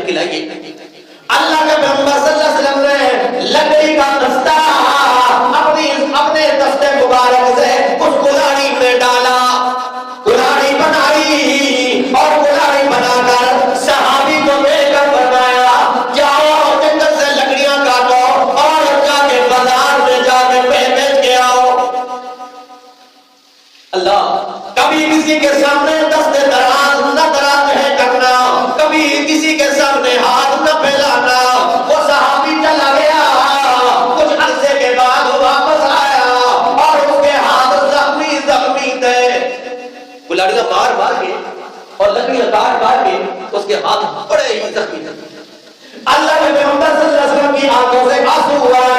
کھلائیے. اللہ کے پیغمبر صلی اللہ علیہ وسلم نے لکڑی کا دستہ اپنے دستے مبارک سے اس کلاڑی میں ڈالا، کلاڑی بنائی اور کلاڑی بنا کر صحابی کو دے کر فرمایا جاؤ جنگل سے لکڑیاں کاٹو اور جا کے بازار میں جا کے بیچ کے آؤ. اللہ کبھی کسی کے سامنے دست دراز نہ کرنا، کبھی کسی کے سامنے ہاتھ نہ پھیلانا. وہ صحابی چلا گیا، کچھ عرصے کے بعد واپس آیا اور اس کے ہاتھ زخمی تھے. کلاڑیاں مار کے اور لکڑیاں کاٹ کے اس کے ہاتھ بڑے ہی زخمی تھے. اللہ کے پیغمبر صلی اللہ علیہ وسلم کی آنکھوں سے آنسو ہوا.